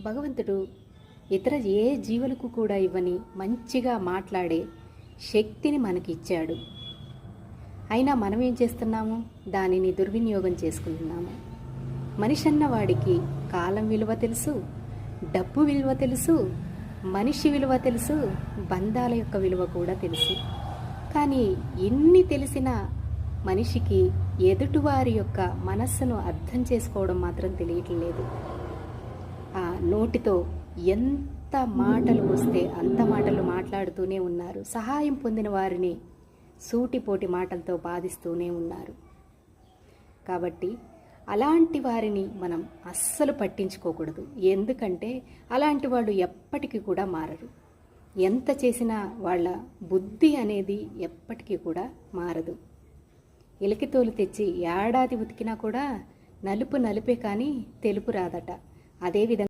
భగవంతుడు ఇతర ఏ జీవులకు కూడా ఇవ్వని మంచిగా మాట్లాడే శక్తిని మనకిచ్చాడు. అయినా మనం ఏం చేస్తున్నాము? దానిని దుర్వినియోగం చేసుకుంటున్నాము. మనిషి అన్న వాడికి కాలం విలువ తెలుసు, డబ్బు విలువ తెలుసు, మనిషి విలువ తెలుసు, బంధాల యొక్క విలువ కూడా తెలుసు. కానీ ఎన్ని తెలిసిన మనిషికి ఎదుటివారి యొక్క మనస్సును అర్థం చేసుకోవడం మాత్రం తెలియట్లేదు. ఆ నోటితో ఎంత మాటలు వస్తే అంత మాటలు మాట్లాడుతూనే ఉన్నారు. సహాయం పొందిన వారిని సూటిపోటి మాటలతో బాధిస్తూనే ఉన్నారు. కాబట్టి అలాంటి వారిని మనం అస్సలు పట్టించుకోకూడదు. ఎందుకంటే అలాంటి వాళ్ళు ఎప్పటికీ కూడా మారరు. ఎంత చేసినా వాళ్ళ బుద్ధి అనేది ఎప్పటికీ కూడా మారదు. ఎలికితోలు తెచ్చి ఏడాది ఉతికినా కూడా నలుపు నలుపే కానీ తెలుపు రాదట. అదేవిధంగా